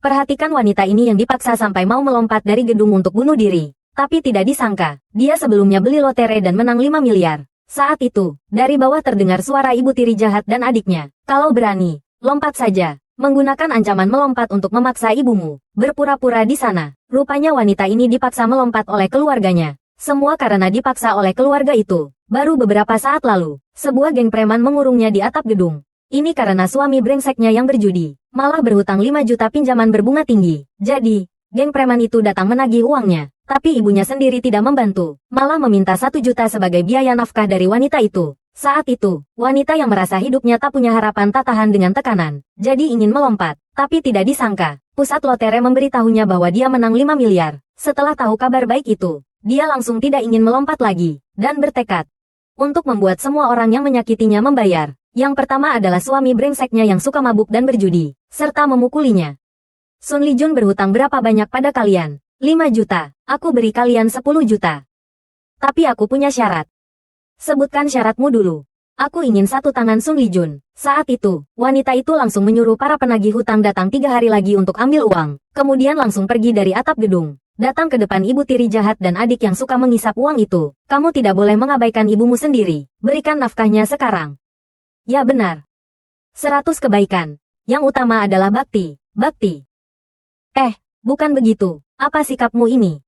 Perhatikan wanita ini yang dipaksa sampai mau melompat dari gedung untuk bunuh diri. Tapi tidak disangka, dia sebelumnya beli lotre dan menang 5 miliar. Saat itu, dari bawah terdengar suara ibu tiri jahat dan adiknya. Kalau berani, lompat saja. Menggunakan ancaman melompat untuk memaksa ibumu. Berpura-pura di sana. Rupanya wanita ini dipaksa melompat oleh keluarganya. Semua karena dipaksa oleh keluarga itu. Baru beberapa saat lalu, sebuah geng preman mengurungnya di atap gedung. Ini karena suami brengseknya yang berjudi. Malah berhutang 5 juta pinjaman berbunga tinggi. Jadi, geng preman itu datang menagih uangnya. Tapi ibunya sendiri tidak membantu, malah meminta 1 juta sebagai biaya nafkah dari wanita itu. Saat itu, wanita yang merasa hidupnya tak punya harapan tak tahan dengan tekanan, jadi ingin melompat. Tapi tidak disangka, pusat lotre memberitahunya bahwa dia menang 5 miliar. Setelah tahu kabar baik itu, dia langsung tidak ingin melompat lagi, dan bertekad untuk membuat semua orang yang menyakitinya membayar. Yang pertama adalah suami brengseknya yang suka mabuk dan berjudi, serta memukulinya. Sun Lijun berhutang berapa banyak pada kalian? 5 juta. Aku beri kalian 10 juta. Tapi aku punya syarat. Sebutkan syaratmu dulu. Aku ingin satu tangan Sun Lijun. Saat itu, wanita itu langsung menyuruh para penagih hutang datang 3 hari lagi untuk ambil uang. Kemudian langsung pergi dari atap gedung. Datang ke depan ibu tiri jahat dan adik yang suka mengisap uang itu. Kamu tidak boleh mengabaikan ibumu sendiri. Berikan nafkahnya sekarang. Ya benar. 100 kebaikan. Yang utama adalah bakti. Bakti. Bukan begitu. Apa sikapmu ini?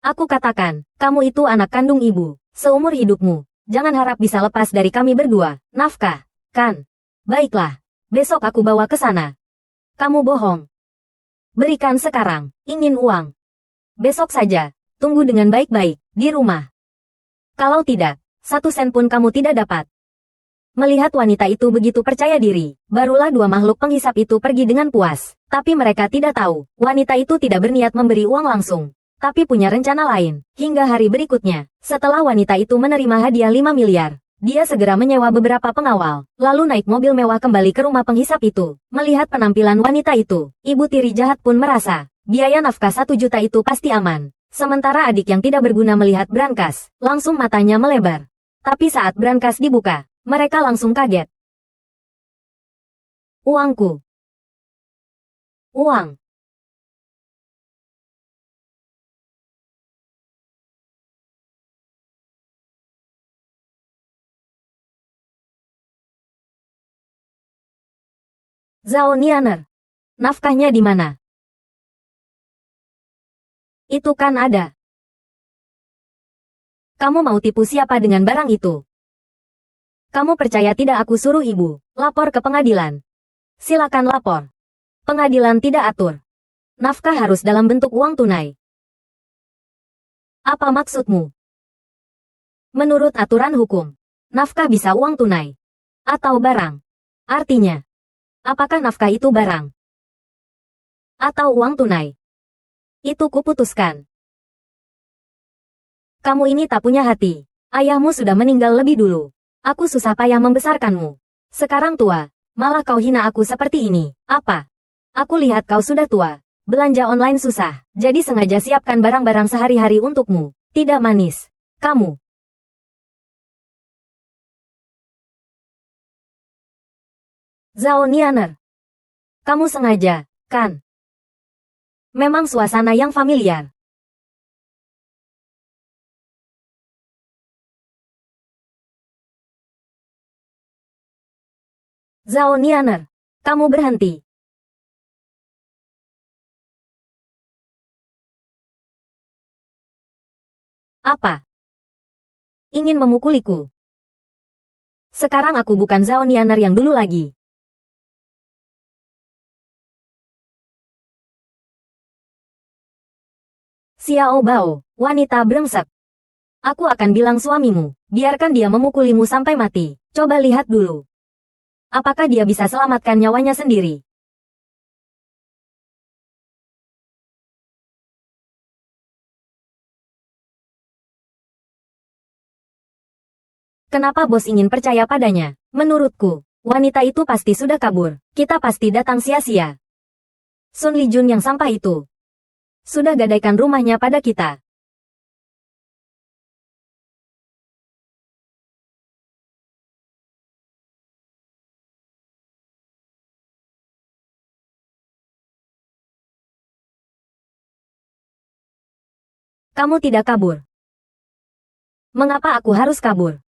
Aku katakan, kamu itu anak kandung ibu. Seumur hidupmu, jangan harap bisa lepas dari kami berdua. Nafkah, kan? Baiklah, besok aku bawa ke sana. Kamu bohong. Berikan sekarang, ingin uang. Besok saja, tunggu dengan baik-baik, di rumah. Kalau tidak, 1 sen pun kamu tidak dapat. Melihat wanita itu begitu percaya diri, barulah 2 makhluk penghisap itu pergi dengan puas. Tapi mereka tidak tahu, wanita itu tidak berniat memberi uang langsung. Tapi punya rencana lain. Hingga hari berikutnya, setelah wanita itu menerima hadiah 5 miliar, dia segera menyewa beberapa pengawal, lalu naik mobil mewah kembali ke rumah penghisap itu. Melihat penampilan wanita itu, ibu tiri jahat pun merasa, biaya nafkah 1 juta itu pasti aman. Sementara adik yang tidak berguna melihat brankas, langsung matanya melebar. Tapi saat brankas dibuka, mereka langsung kaget. Uangku. Uang. Zhao Nianer. Nafkahnya di mana? Itu kan ada. Kamu mau tipu siapa dengan barang itu? Kamu percaya tidak aku suruh ibu lapor ke pengadilan? Silakan lapor. Pengadilan tidak atur. Nafkah harus dalam bentuk uang tunai. Apa maksudmu? Menurut aturan hukum, nafkah bisa uang tunai atau barang. Artinya, apakah nafkah itu barang atau uang tunai? Itu kuputuskan. Kamu ini tak punya hati. Ayahmu sudah meninggal lebih dulu. Aku susah payah membesarkanmu. Sekarang tua, malah kau hina aku seperti ini. Apa? Aku lihat kau sudah tua. Belanja online susah, jadi sengaja siapkan barang-barang sehari-hari untukmu. Tidak manis. Kamu. Zhao Nianer. Kamu sengaja, kan? Memang suasana yang familiar. Zhao Nianer. Kamu berhenti. Apa? Ingin memukuliku? Sekarang aku bukan Zhao Nianer yang dulu lagi. Xiao Bao, wanita brengsek. Aku akan bilang suamimu, biarkan dia memukulimu sampai mati. Coba lihat dulu. Apakah dia bisa selamatkan nyawanya sendiri? Kenapa bos ingin percaya padanya? Menurutku, wanita itu pasti sudah kabur. Kita pasti datang sia-sia. Sun Lijun yang sampah itu sudah gadaikan rumahnya pada kita. Kamu tidak kabur. Mengapa aku harus kabur?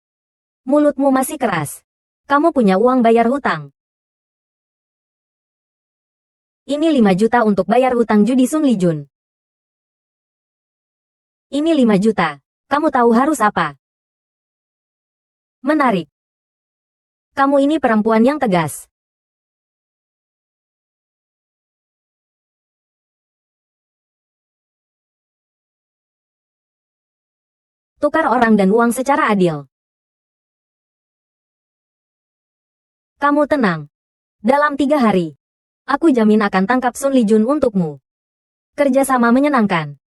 Mulutmu masih keras. Kamu punya uang bayar hutang. Ini 5 juta untuk bayar hutang judi Sun Lijun. Ini 5 juta. Kamu tahu harus apa? Menarik. Kamu ini perempuan yang tegas. Tukar orang dan uang secara adil. Kamu tenang. Dalam 3 hari, aku jamin akan tangkap Sun Lijun untukmu. Kerjasama menyenangkan.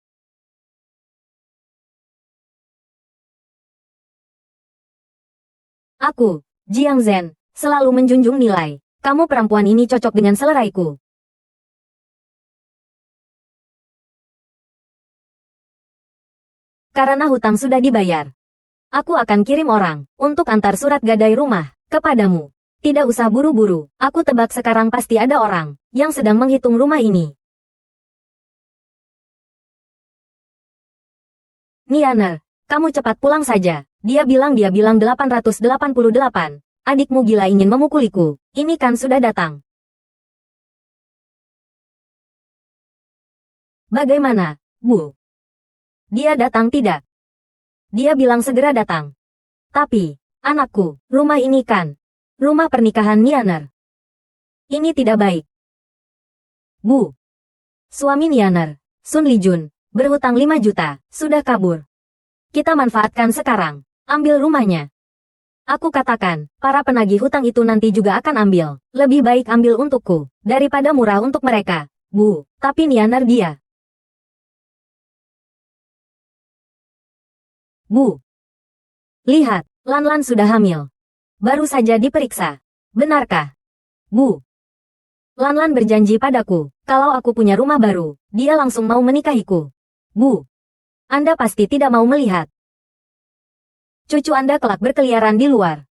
Aku, Jiang Zhen, selalu menjunjung nilai. Kamu perempuan ini cocok dengan seleraiku. Karena hutang sudah dibayar. Aku akan kirim orang untuk antar surat gadai rumah kepadamu. Tidak usah buru-buru, aku tebak sekarang pasti ada orang yang sedang menghitung rumah ini. Nianer, kamu cepat pulang saja. Dia bilang 888. Adikmu gila ingin memukuliku. Ini kan sudah datang. Bagaimana, Bu? Dia datang tidak? Dia bilang segera datang. Tapi, anakku, rumah ini kan rumah pernikahan Nianer. Ini tidak baik. Bu. Suami Nianer, Sun Lijun, berhutang 5 juta, sudah kabur. Kita manfaatkan sekarang. Ambil rumahnya. Aku katakan, para penagih hutang itu nanti juga akan ambil. Lebih baik ambil untukku, daripada murah untuk mereka. Bu, tapi Nianer dia. Bu. Lihat, Lan sudah hamil. Baru saja diperiksa. Benarkah? Bu. Lan berjanji padaku, kalau aku punya rumah baru, dia langsung mau menikahiku. Bu. Anda pasti tidak mau melihat cucu Anda kelak berkeliaran di luar.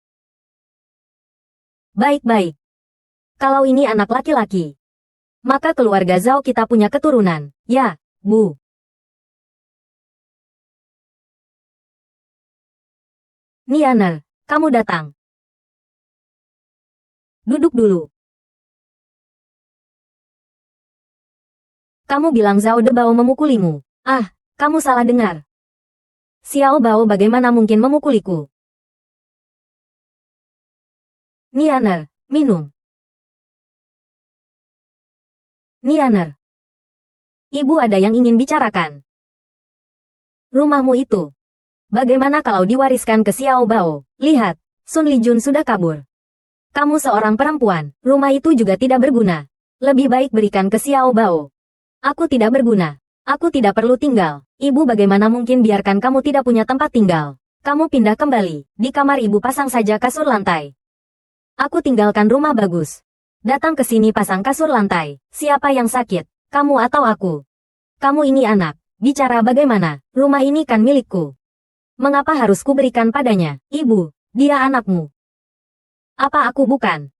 Baik-baik. Kalau ini anak laki-laki, maka keluarga Zhao kita punya keturunan, ya, Bu. Nianer, kamu datang. Duduk dulu. Kamu bilang Zhao Debao memukulimu. Ah, kamu salah dengar. Xiao Bao bagaimana mungkin memukuliku? Nianer, minum. Nianer. Ibu ada yang ingin bicarakan. Rumahmu itu. Bagaimana kalau diwariskan ke Xiao Bao? Lihat, Sun Lijun sudah kabur. Kamu seorang perempuan, rumah itu juga tidak berguna. Lebih baik berikan ke Xiao Bao. Aku tidak berguna. Aku tidak perlu tinggal. Ibu bagaimana mungkin biarkan kamu tidak punya tempat tinggal? Kamu pindah kembali. Di kamar ibu pasang saja kasur lantai. Aku tinggalkan rumah bagus. Datang ke sini pasang kasur lantai. Siapa yang sakit? Kamu atau aku? Kamu ini anak. Bicara bagaimana? Rumah ini kan milikku. Mengapa harus kuberikan padanya? Ibu, dia anakmu. Apa aku bukan?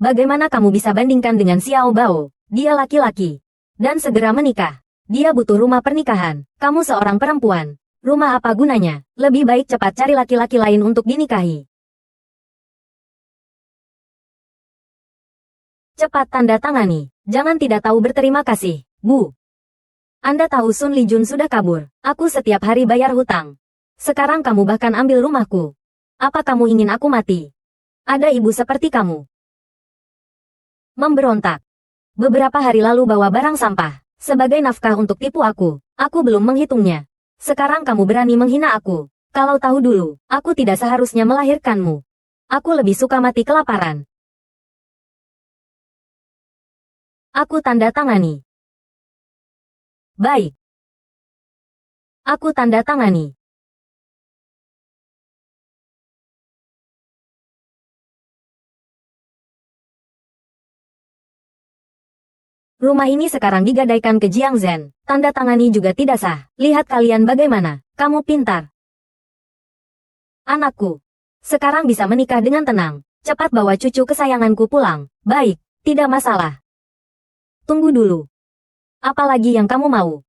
Bagaimana kamu bisa bandingkan dengan Xiao Bao? Dia laki-laki. Dan segera menikah. Dia butuh rumah pernikahan. Kamu seorang perempuan. Rumah apa gunanya? Lebih baik cepat cari laki-laki lain untuk dinikahi. Cepat tanda tangani. Jangan tidak tahu berterima kasih, Bu. Anda tahu Sun Lijun sudah kabur. Aku setiap hari bayar hutang. Sekarang kamu bahkan ambil rumahku. Apa kamu ingin aku mati? Ada ibu seperti kamu. Memberontak. Beberapa hari lalu bawa barang sampah. Sebagai nafkah untuk tipu aku. Aku belum menghitungnya. Sekarang kamu berani menghina aku. Kalau tahu dulu, aku tidak seharusnya melahirkanmu. Aku lebih suka mati kelaparan. Aku tanda tangani. Baik. Aku tanda tangani. Rumah ini sekarang digadaikan ke Jiang Zhen. Tanda tangani juga tidak sah. Lihat kalian bagaimana. Kamu pintar. Anakku. Sekarang bisa menikah dengan tenang. Cepat bawa cucu kesayanganku pulang. Baik, tidak masalah. Tunggu dulu. Apalagi yang kamu mau?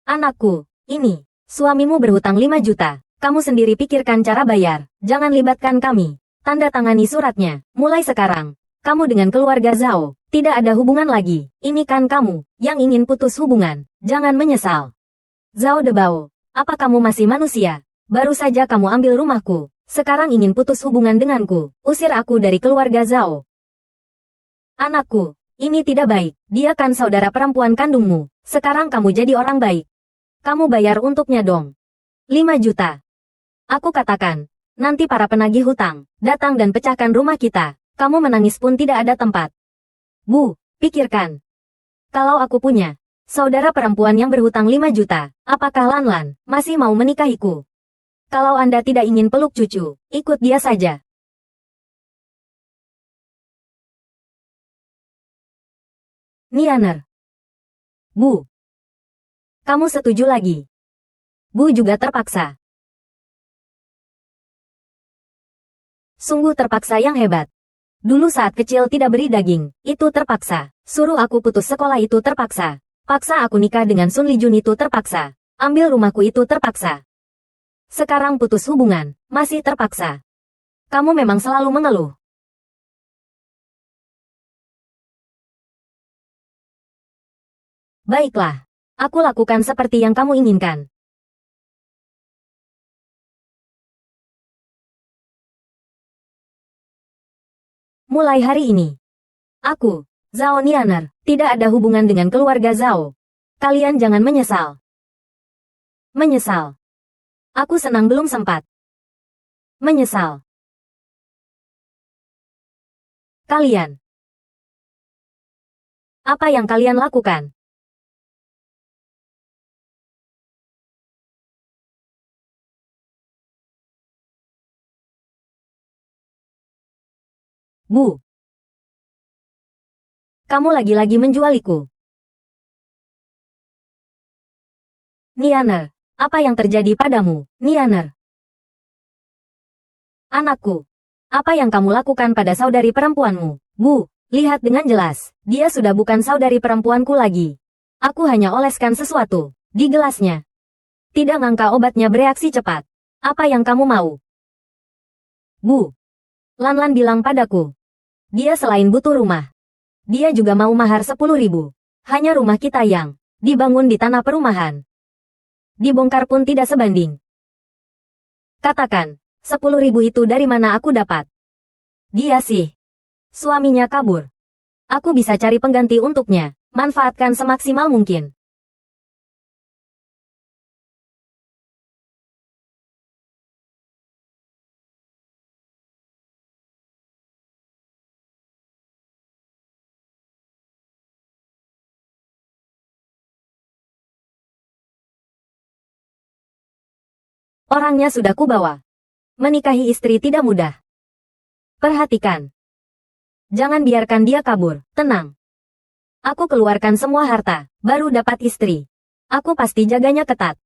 Anakku, ini, suamimu berhutang 5 juta. Kamu sendiri pikirkan cara bayar, jangan libatkan kami. Tanda tangani suratnya, mulai sekarang. Kamu dengan keluarga Zhao, tidak ada hubungan lagi. Ini kan kamu, yang ingin putus hubungan. Jangan menyesal. Zhao Debao, apa kamu masih manusia? Baru saja kamu ambil rumahku. Sekarang ingin putus hubungan denganku. Usir aku dari keluarga Zhao. Anakku, ini tidak baik. Dia kan saudara perempuan kandungmu. Sekarang kamu jadi orang baik. Kamu bayar untuknya dong. 5 juta. Aku katakan, nanti para penagih hutang, datang dan pecahkan rumah kita. Kamu menangis pun tidak ada tempat. Bu, pikirkan. Kalau aku punya saudara perempuan yang berhutang 5 juta, apakah Lanlan masih mau menikahiku? Kalau Anda tidak ingin peluk cucu, ikut dia saja. Nianer. Bu. Kamu setuju lagi? Bu juga terpaksa. Sungguh terpaksa yang hebat. Dulu saat kecil tidak beri daging, itu terpaksa. Suruh aku putus sekolah itu terpaksa. Paksa aku nikah dengan Sun Lijun itu terpaksa. Ambil rumahku itu terpaksa. Sekarang putus hubungan, masih terpaksa. Kamu memang selalu mengeluh. Baiklah, aku lakukan seperti yang kamu inginkan. Mulai hari ini, aku, Zhao Nianer, tidak ada hubungan dengan keluarga Zhao. Kalian jangan menyesal. Menyesal. Aku senang belum sempat. Menyesal. Kalian. Apa yang kalian lakukan? Bu. Kamu lagi-lagi menjualiku. Nianer, apa yang terjadi padamu, Nianer? Anakku, apa yang kamu lakukan pada saudari perempuanmu? Bu, lihat dengan jelas, dia sudah bukan saudari perempuanku lagi. Aku hanya oleskan sesuatu di gelasnya. Tidak ngangka obatnya bereaksi cepat. Apa yang kamu mau? Bu, Lanlan bilang padaku. Dia selain butuh rumah, dia juga mau mahar 10.000. Hanya rumah kita yang dibangun di tanah perumahan. Dibongkar pun tidak sebanding. Katakan, 10.000 itu dari mana aku dapat? Dia sih. Suaminya kabur. Aku bisa cari pengganti untuknya. Manfaatkan semaksimal mungkin. Orangnya sudah kubawa. Menikahi istri tidak mudah. Perhatikan. Jangan biarkan dia kabur. Tenang. Aku keluarkan semua harta, baru dapat istri. Aku pasti jaganya ketat.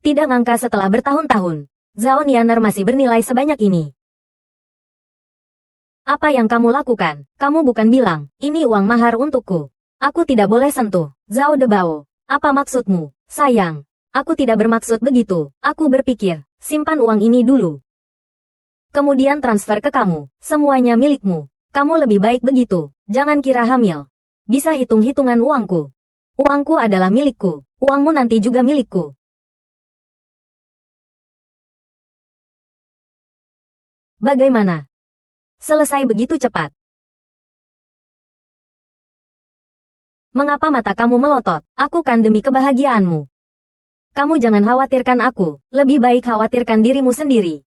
Tidak ngangka setelah bertahun-tahun, Zhao Nianer masih bernilai sebanyak ini. Apa yang kamu lakukan? Kamu bukan bilang, ini uang mahar untukku. Aku tidak boleh sentuh. Zhao Debao, apa maksudmu? Sayang, aku tidak bermaksud begitu. Aku berpikir, simpan uang ini dulu. Kemudian transfer ke kamu. Semuanya milikmu. Kamu lebih baik begitu. Jangan kira hamil. Bisa hitung-hitungan uangku. Uangku adalah milikku. Uangmu nanti juga milikku. Bagaimana? Selesai begitu cepat. Mengapa mata kamu melotot? Aku kan demi kebahagiaanmu. Kamu jangan khawatirkan aku. Lebih baik khawatirkan dirimu sendiri.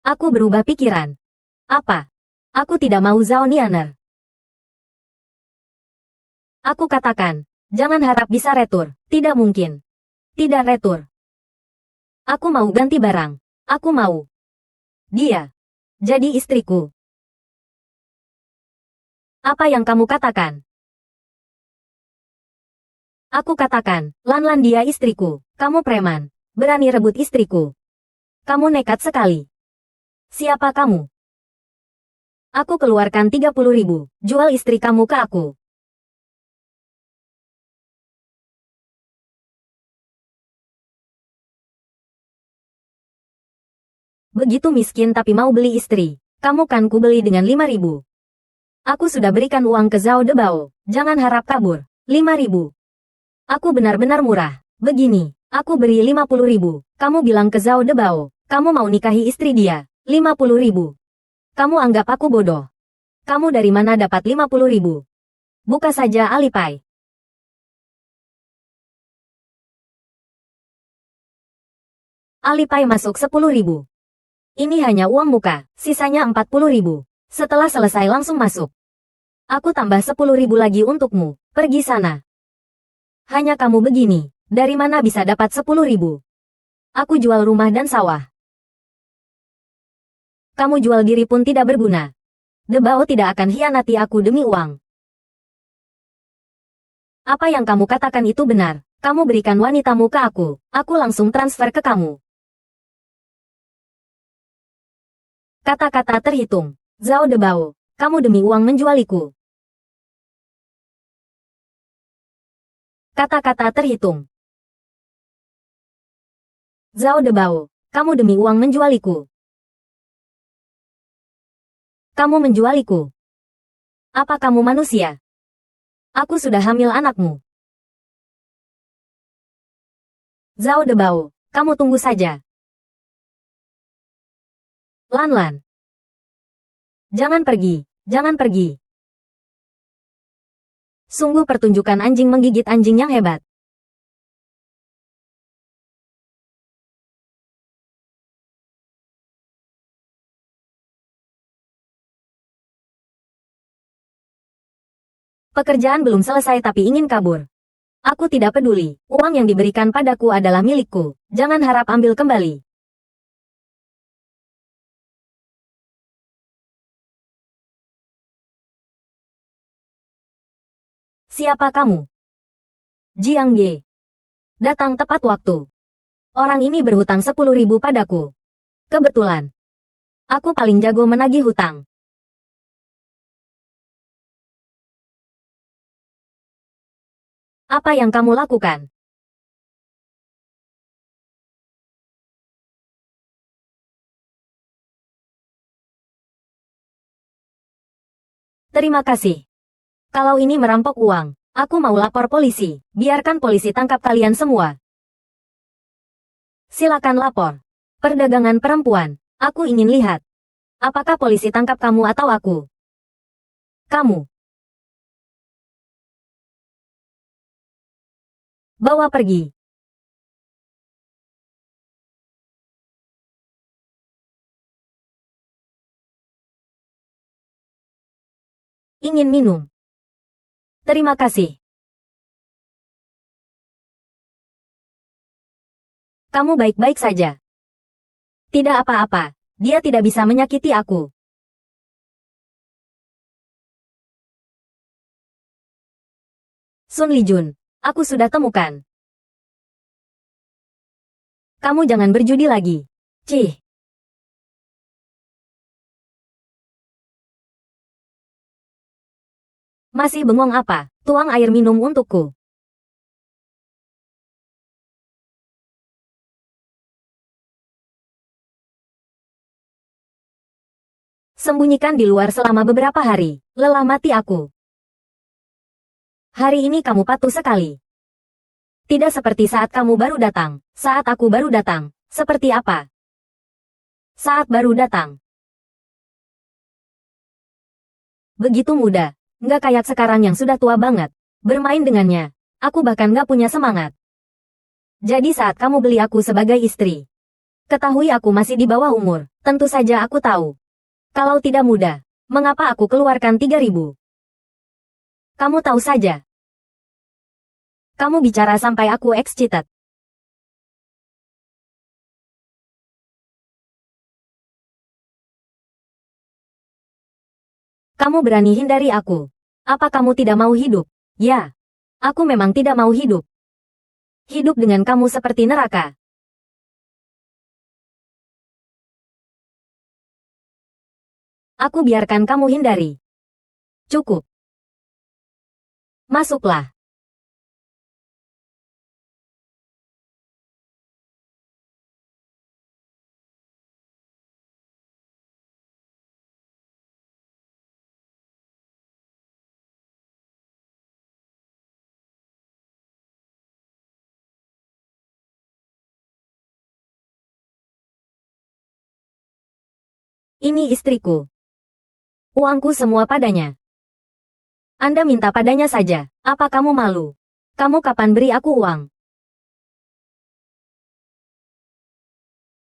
Aku berubah pikiran. Apa? Aku tidak mau Zhao Nianer. Aku katakan, jangan harap bisa retur. Tidak mungkin. Tidak retur. Aku mau ganti barang. Aku mau. Dia. Jadi istriku. Apa yang kamu katakan? Aku katakan, Lan dia istriku. Kamu preman. Berani rebut istriku. Kamu nekat sekali. Siapa kamu? Aku keluarkan 30.000. Jual istri kamu ke aku. Begitu miskin tapi mau beli istri. Kamu kan kubeli dengan 5.000. Aku sudah berikan uang ke Zhao Debao. Jangan harap kabur. 5.000. Aku benar-benar murah. Begini, aku beri 50.000. Kamu bilang ke Zhao Debao, kamu mau nikahi istri dia. 50.000. Kamu anggap aku bodoh. Kamu dari mana dapat 50.000? Buka saja Alipay. Alipay masuk 10.000. Ini hanya uang muka, sisanya 40.000. Setelah selesai langsung masuk. Aku tambah 10.000 lagi untukmu. Pergi sana. Hanya kamu begini. Dari mana bisa dapat 10.000? Aku jual rumah dan sawah. Kamu jual diri pun tidak berguna. Debao tidak akan hianati aku demi uang. Apa yang kamu katakan itu benar. Kamu berikan wanitamu ke aku. Aku langsung transfer ke kamu. Kata-kata terhitung. Zhao Debao, kamu demi uang menjualiku. Kata-kata terhitung. Zhao Debao, kamu demi uang menjualiku. Kamu menjualiku. Apa kamu manusia? Aku sudah hamil anakmu. Zhao Debao, kamu tunggu saja. Lan. Jangan pergi, jangan pergi. Sungguh pertunjukan anjing menggigit anjing yang hebat. Pekerjaan belum selesai tapi ingin kabur. Aku tidak peduli, uang yang diberikan padaku adalah milikku. Jangan harap ambil kembali. Siapa kamu? Jiang Ye. Datang tepat waktu. Orang ini berhutang 10.000 padaku. Kebetulan. Aku paling jago menagih hutang. Apa yang kamu lakukan? Terima kasih. Kalau ini merampok uang, aku mau lapor polisi. Biarkan polisi tangkap kalian semua. Silakan lapor. Perdagangan perempuan. Aku ingin lihat. Apakah polisi tangkap kamu atau aku? Kamu. Bawa pergi. Ingin minum. Terima kasih. Kamu baik-baik saja. Tidak apa-apa. Dia tidak bisa menyakiti aku. Sun Lijun, aku sudah temukan. Kamu jangan berjudi lagi. Cih. Masih bengong apa? Tuang air minum untukku. Sembunyikan di luar selama beberapa hari. Lelah mati aku. Hari ini kamu patuh sekali. Tidak seperti saat kamu baru datang. Saat aku baru datang. Seperti apa? Saat baru datang. Begitu muda. Nggak kayak sekarang yang sudah tua banget. Bermain dengannya. Aku bahkan nggak punya semangat. Jadi saat kamu beli aku sebagai istri. Ketahui aku masih di bawah umur. Tentu saja aku tahu. Kalau tidak mudah, mengapa aku keluarkan 3.000? Kamu tahu saja. Kamu bicara sampai aku excited. Kamu berani hindari aku. Apa kamu tidak mau hidup? Ya. Aku memang tidak mau hidup. Hidup dengan kamu seperti neraka. Aku biarkan kamu hindari. Cukup. Masuklah. Ini istriku. Uangku semua padanya. Anda minta padanya saja. Apa kamu malu? Kamu kapan beri aku uang?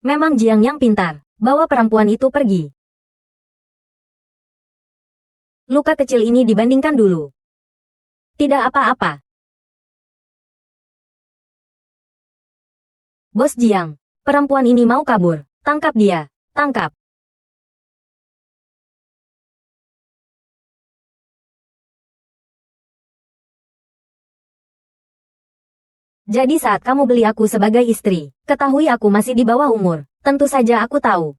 Memang Jiang yang pintar. Bawa perempuan itu pergi. Luka kecil ini dibandingkan dulu. Tidak apa-apa. Bos Jiang, perempuan ini mau kabur. Tangkap dia. Tangkap. Jadi saat kamu beli aku sebagai istri, ketahui aku masih di bawah umur. Tentu saja aku tahu.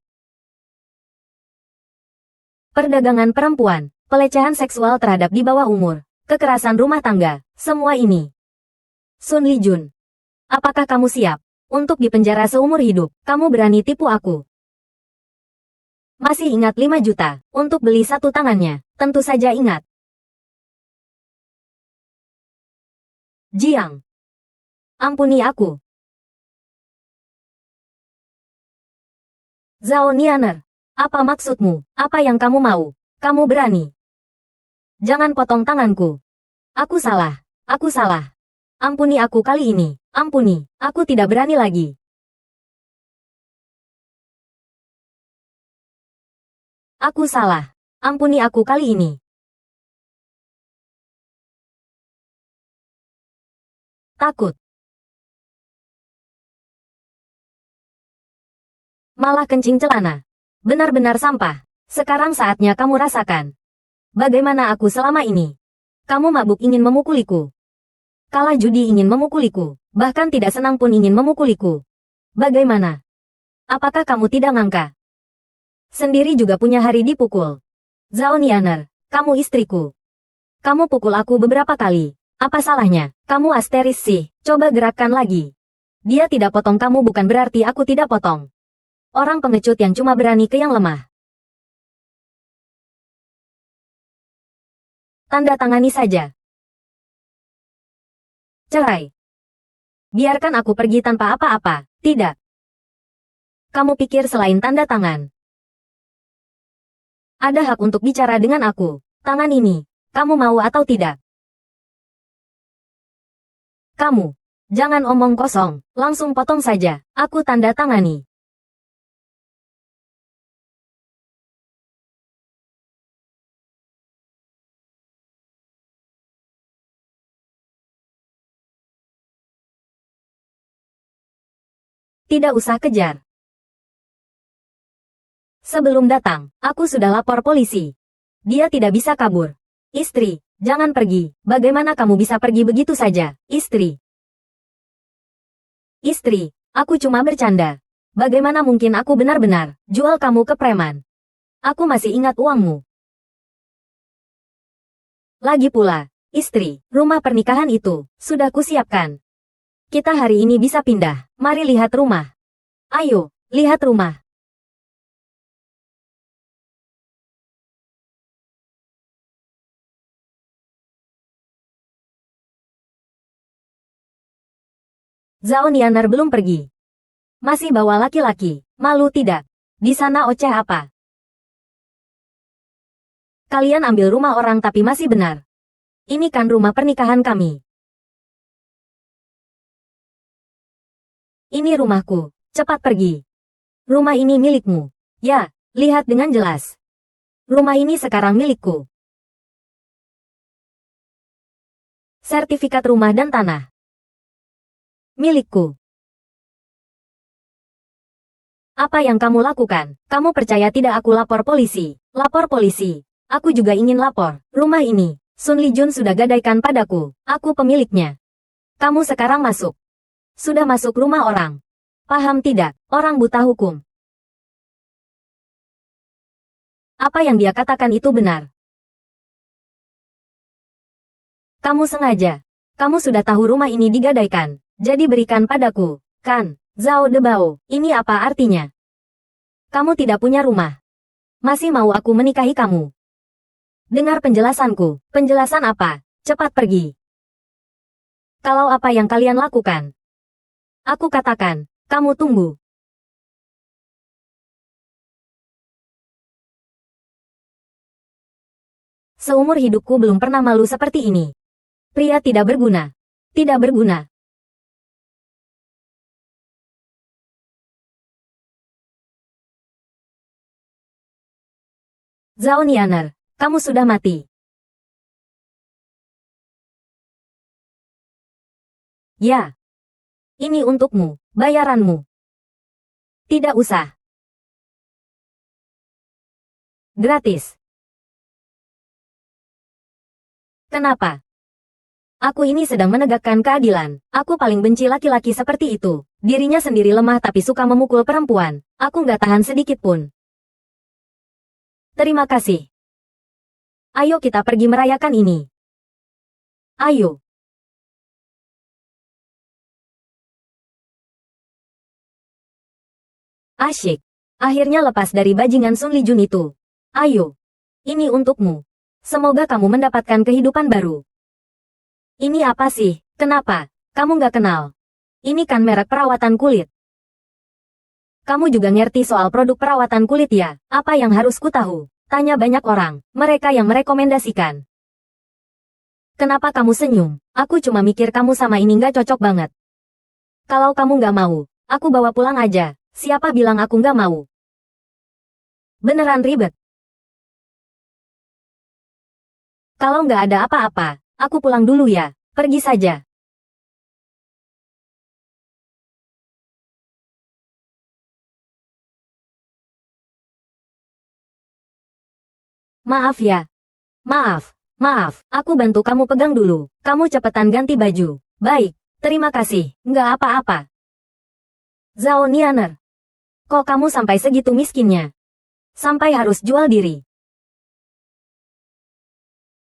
Perdagangan perempuan, pelecehan seksual terhadap di bawah umur, kekerasan rumah tangga, semua ini. Sun Lijun, apakah kamu siap untuk dipenjara seumur hidup? Kamu berani tipu aku? Masih ingat 5 juta untuk beli satu tangannya? Tentu saja ingat. Jiang, ampuni aku. Zhao Nianer, apa maksudmu? Apa yang kamu mau? Kamu berani? Jangan potong tanganku. Aku salah. Aku salah. Ampuni aku kali ini. Ampuni. Aku tidak berani lagi. Aku salah. Ampuni aku kali ini. Takut. Malah kencing celana. Benar-benar sampah. Sekarang saatnya kamu rasakan. Bagaimana aku selama ini? Kamu mabuk ingin memukuliku. Kalah judi ingin memukuliku. Bahkan tidak senang pun ingin memukuliku. Bagaimana? Apakah kamu tidak ngangka? Sendiri juga punya hari dipukul. Zhao Nianer, kamu istriku. Kamu pukul aku beberapa kali. Apa salahnya? Kamu asteris sih. Coba gerakkan lagi. Dia tidak potong kamu bukan berarti aku tidak potong. Orang pengecut yang cuma berani ke yang lemah. Tanda tangani saja. Cerai. Biarkan aku pergi tanpa apa-apa. Tidak. Kamu pikir selain tanda tangan ada hak untuk bicara dengan aku? Tangan ini, kamu mau atau tidak? Kamu, jangan omong kosong, langsung potong saja. Aku tanda tangani. Tidak usah kejar. Sebelum datang, aku sudah lapor polisi. Dia tidak bisa kabur. Istri, jangan pergi. Bagaimana kamu bisa pergi begitu saja? Istri. Istri, aku cuma bercanda. Bagaimana mungkin aku benar-benar jual kamu ke preman? Aku masih ingat uangmu. Lagi pula, istri, rumah pernikahan itu sudah kusiapkan. Kita hari ini bisa pindah. Mari lihat rumah. Ayo, lihat rumah. Zhao Nianer belum pergi. Masih bawa laki-laki. Malu tidak? Di sana oceh apa? Kalian ambil rumah orang tapi masih benar. Ini kan rumah pernikahan kami. Ini rumahku. Cepat pergi. Rumah ini milikmu. Ya, lihat dengan jelas. Rumah ini sekarang milikku. Sertifikat rumah dan tanah. Milikku. Apa yang kamu lakukan? Kamu percaya tidak aku lapor polisi? Lapor polisi. Aku juga ingin lapor. Rumah ini, Sun Lijun sudah gadaikan padaku. Aku pemiliknya. Kamu sekarang masuk. Sudah masuk rumah orang. Paham tidak, orang buta hukum? Apa yang dia katakan itu benar. Kamu sengaja. Kamu sudah tahu rumah ini digadaikan. Jadi berikan padaku, kan? Zhao Debao, ini apa artinya? Kamu tidak punya rumah. Masih mau aku menikahi kamu? Dengar penjelasanku. Penjelasan apa? Cepat pergi. Kalau apa yang kalian lakukan, aku katakan, kamu tunggu. Seumur hidupku belum pernah malu seperti ini. Pria tidak berguna. Tidak berguna. Zhao Nianer, kamu sudah mati. Ya. Ini untukmu, bayaranmu. Tidak usah. Gratis. Kenapa? Aku ini sedang menegakkan keadilan. Aku paling benci laki-laki seperti itu. Dirinya sendiri lemah tapi suka memukul perempuan. Aku nggak tahan sedikit pun. Terima kasih. Ayo kita pergi merayakan ini. Ayo. Asyik. Akhirnya lepas dari bajingan Sun Lijun itu. Ayo. Ini untukmu. Semoga kamu mendapatkan kehidupan baru. Ini apa sih? Kenapa? Kamu nggak kenal? Ini kan merek perawatan kulit. Kamu juga ngerti soal produk perawatan kulit ya? Apa yang harus ku tahu? Tanya banyak orang, mereka yang merekomendasikan. Kenapa kamu senyum? Aku cuma mikir kamu sama ini nggak cocok banget. Kalau kamu nggak mau, aku bawa pulang aja. Siapa bilang aku nggak mau? Beneran ribet. Kalau nggak ada apa-apa, aku pulang dulu ya. Pergi saja. Maaf ya. Maaf. Maaf, aku bantu kamu pegang dulu. Kamu cepetan ganti baju. Baik, terima kasih. Nggak apa-apa. Zhao Nianer. Kok kamu sampai segitu miskinnya? Sampai harus jual diri.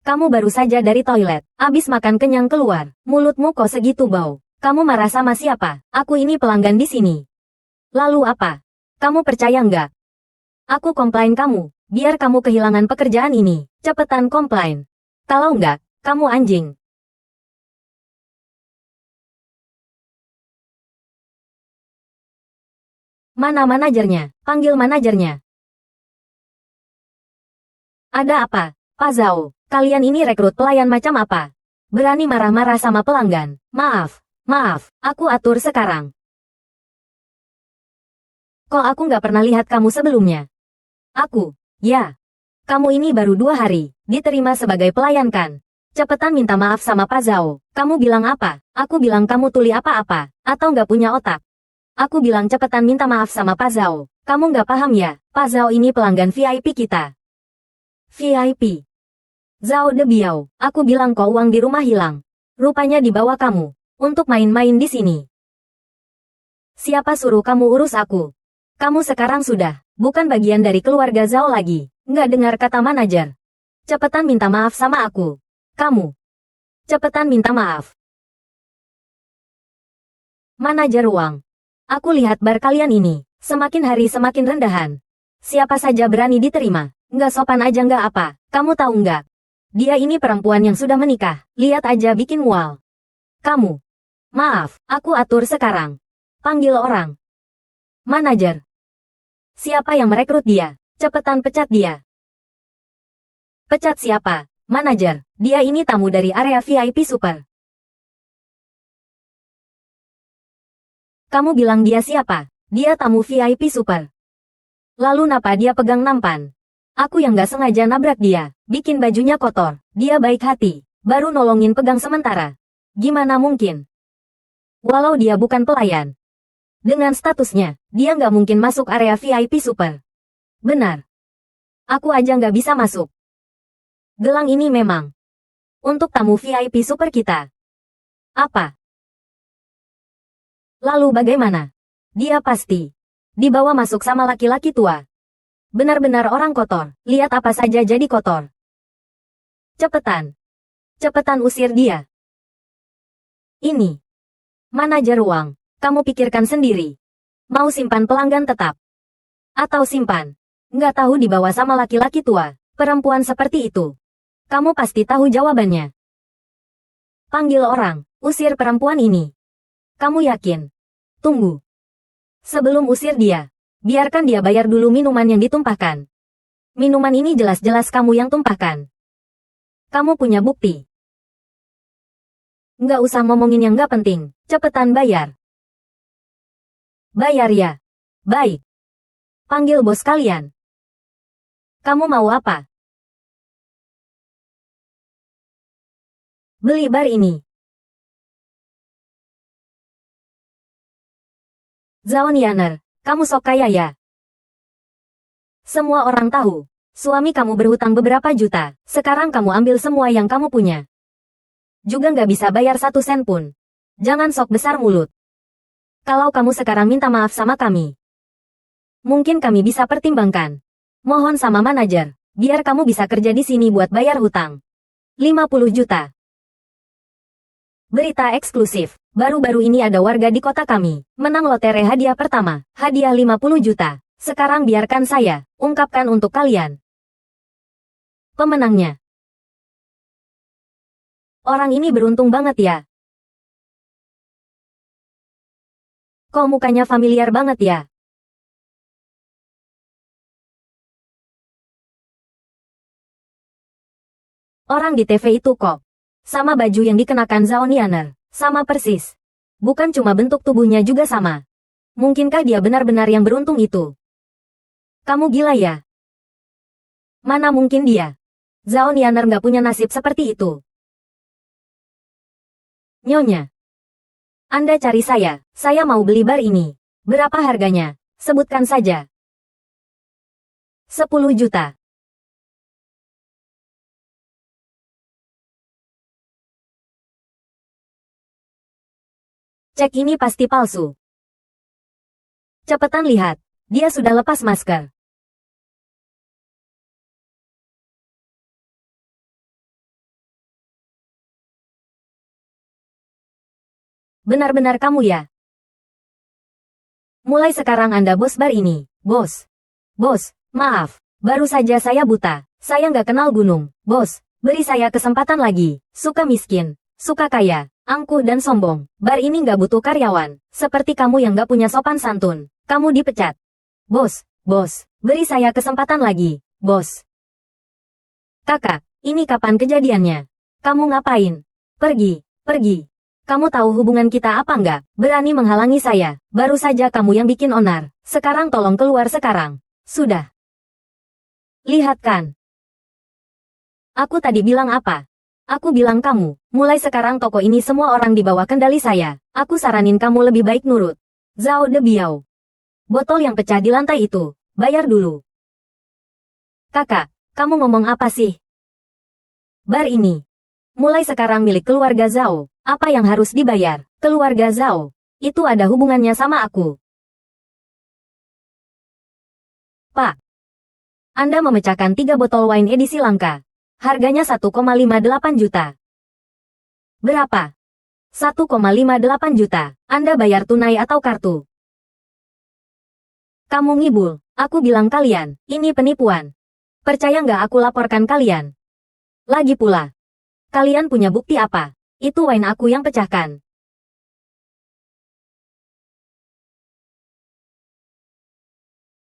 Kamu baru saja dari toilet, abis makan kenyang keluar. Mulutmu kok segitu bau. Kamu marah sama siapa? Aku ini pelanggan di sini. Lalu apa? Kamu percaya nggak? Aku komplain kamu, biar kamu kehilangan pekerjaan ini. Cepetan komplain. Kalau nggak, kamu anjing. Mana manajernya? Panggil manajernya. Ada apa? Pak Zhao, kalian ini rekrut pelayan macam apa? Berani marah-marah sama pelanggan. Maaf, aku atur sekarang. Kok aku nggak pernah lihat kamu sebelumnya? Aku, ya. Kamu ini baru 2 hari, diterima sebagai pelayan kan? Cepetan minta maaf sama Pak Zhao. Kamu bilang apa? Aku bilang kamu tuli apa-apa, atau nggak punya otak? Aku bilang cepetan minta maaf sama Pak Zhao. Kamu nggak paham ya? Pak Zhao ini pelanggan VIP kita. VIP. Zhao Debiao, aku bilang kok uang di rumah hilang. Rupanya dibawa kamu. Untuk main-main di sini. Siapa suruh kamu urus aku? Kamu sekarang sudah, bukan bagian dari keluarga Zhao lagi. Nggak dengar kata manajer. Cepetan minta maaf sama aku. Kamu. Cepetan minta maaf. Manajer uang. Aku lihat bar kalian ini, semakin hari semakin rendahan. Siapa saja berani diterima, nggak sopan aja nggak apa, kamu tahu nggak? Dia ini perempuan yang sudah menikah, lihat aja bikin mual. Kamu. Maaf, aku atur sekarang. Panggil orang. Manajer. Siapa yang merekrut dia? Cepetan pecat dia. Pecat siapa? Manajer, dia ini tamu dari area VIP Super. Kamu bilang dia siapa? Dia tamu VIP Super. Lalu napa dia pegang nampan? Aku yang gak sengaja nabrak dia, bikin bajunya kotor. Dia baik hati, baru nolongin pegang sementara. Gimana mungkin? Walau dia bukan pelayan. Dengan statusnya, dia nggak mungkin masuk area VIP Super. Benar. Aku aja nggak bisa masuk. Gelang ini memang untuk tamu VIP super kita. Apa? Lalu bagaimana? Dia pasti dibawa masuk sama laki-laki tua. Benar-benar orang kotor. Lihat apa saja jadi kotor. Cepetan. Cepetan usir dia. Ini. Manajer ruang. Kamu pikirkan sendiri. Mau simpan pelanggan tetap? Atau simpan? Nggak tahu dibawa sama laki-laki tua. Perempuan seperti itu. Kamu pasti tahu jawabannya. Panggil orang. Usir perempuan ini. Kamu yakin? Tunggu. Sebelum usir dia, biarkan dia bayar dulu minuman yang ditumpahkan. Minuman ini jelas-jelas kamu yang tumpahkan. Kamu punya bukti. Nggak usah ngomongin yang nggak penting. Cepetan bayar. Bayar ya. Baik. Panggil bos kalian. Kamu mau apa? Beli bar ini. Zhao Nianer, kamu sok kaya ya? Semua orang tahu. Suami kamu berhutang beberapa juta. Sekarang kamu ambil semua yang kamu punya. Juga nggak bisa bayar 1 sen pun. Jangan sok besar mulut. Kalau kamu sekarang minta maaf sama kami, mungkin kami bisa pertimbangkan. Mohon sama manajer, biar kamu bisa kerja di sini buat bayar hutang. 50 juta. Berita eksklusif. Baru-baru ini ada warga di kota kami menang lotre hadiah pertama, hadiah 50 juta. Sekarang biarkan saya ungkapkan untuk kalian. Pemenangnya. Orang ini beruntung banget ya. Kok mukanya familiar banget ya? Orang di TV itu kok. Sama baju yang dikenakan Zhao Nianer. Sama persis. Bukan cuma bentuk tubuhnya juga sama. Mungkinkah dia benar-benar yang beruntung itu? Kamu gila ya? Mana mungkin dia? Zhao Nianer nggak punya nasib seperti itu. Nyonya. Anda cari saya mau beli bar ini. Berapa harganya? Sebutkan saja. 10 juta. Cek ini pasti palsu. Cepetan lihat, dia sudah lepas masker. Benar-benar kamu ya? Mulai sekarang Anda bos bar ini, bos. Bos, maaf, baru saja saya buta. Saya nggak kenal gunung. Bos, beri saya kesempatan lagi. Suka miskin, suka kaya, angkuh dan sombong. Bar ini nggak butuh karyawan. Seperti kamu yang nggak punya sopan santun. Kamu dipecat. Bos, beri saya kesempatan lagi, bos. Kakak, ini kapan kejadiannya? Kamu ngapain? Pergi. Kamu tahu hubungan kita apa nggak? Berani menghalangi saya. Baru saja kamu yang bikin onar. Sekarang tolong keluar sekarang. Sudah. Lihat kan. Aku tadi bilang apa? Aku bilang kamu, mulai sekarang toko ini semua orang di bawah kendali saya. Aku saranin kamu lebih baik nurut. Zhao De Biao. Botol yang pecah di lantai itu, bayar dulu. Kakak, kamu ngomong apa sih? Bar ini, mulai sekarang milik keluarga Zhao. Apa yang harus dibayar? Keluarga Zhao, itu ada hubungannya sama aku. Pak, Anda memecahkan 3 botol wine edisi langka. Harganya 1,58 juta. Berapa? 1,58 juta. Anda bayar tunai atau kartu? Kamu ngibul. Aku bilang kalian, ini penipuan. Percaya nggak aku laporkan kalian? Lagi pula. Kalian punya bukti apa? Itu wine aku yang pecahkan.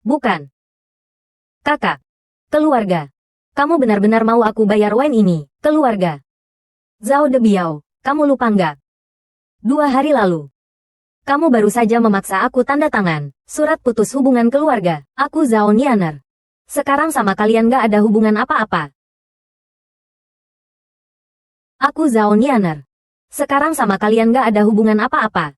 Bukan. Kakak. Keluarga. Kamu benar-benar mau aku bayar wine ini? Keluarga. Zhao De Biao, kamu lupa nggak? 2 hari lalu. Kamu baru saja memaksa aku tanda tangan surat putus hubungan keluarga. Aku Zhao Nianer. Sekarang sama kalian nggak ada hubungan apa-apa. Aku Zhao Nianer. Sekarang sama kalian nggak ada hubungan apa-apa.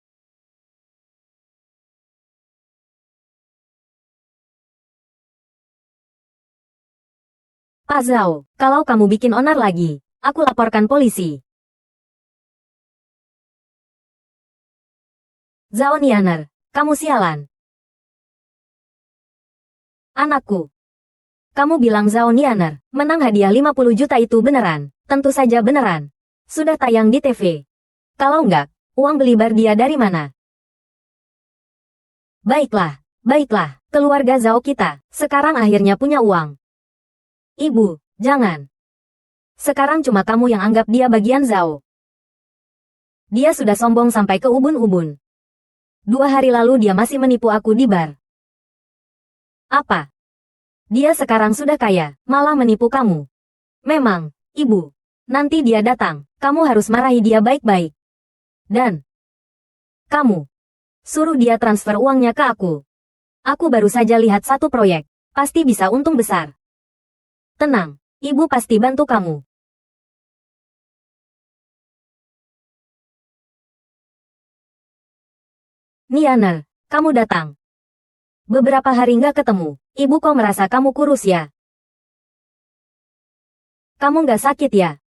Pak Zhao, kalau kamu bikin onar lagi, aku laporkan polisi. Zhao Nianer, kamu sialan. Anakku. Kamu bilang Zhao Nianer menang hadiah 50 juta itu beneran? Tentu saja beneran. Sudah tayang di TV. Kalau enggak, uang beli bar dia dari mana? Baiklah, baiklah, keluarga Zhao kita, sekarang akhirnya punya uang. Ibu, jangan. Sekarang cuma kamu yang anggap dia bagian Zhao. Dia sudah sombong sampai ke ubun-ubun. 2 hari lalu dia masih menipu aku di bar. Apa? Dia sekarang sudah kaya, malah menipu kamu. Memang, ibu. Nanti dia datang, kamu harus marahi dia baik-baik. Dan, kamu, suruh dia transfer uangnya ke aku. Aku baru saja lihat satu proyek, pasti bisa untung besar. Tenang, ibu pasti bantu kamu. Nianer, kamu datang. Beberapa hari nggak ketemu, ibu kok merasa kamu kurus ya? Kamu nggak sakit ya?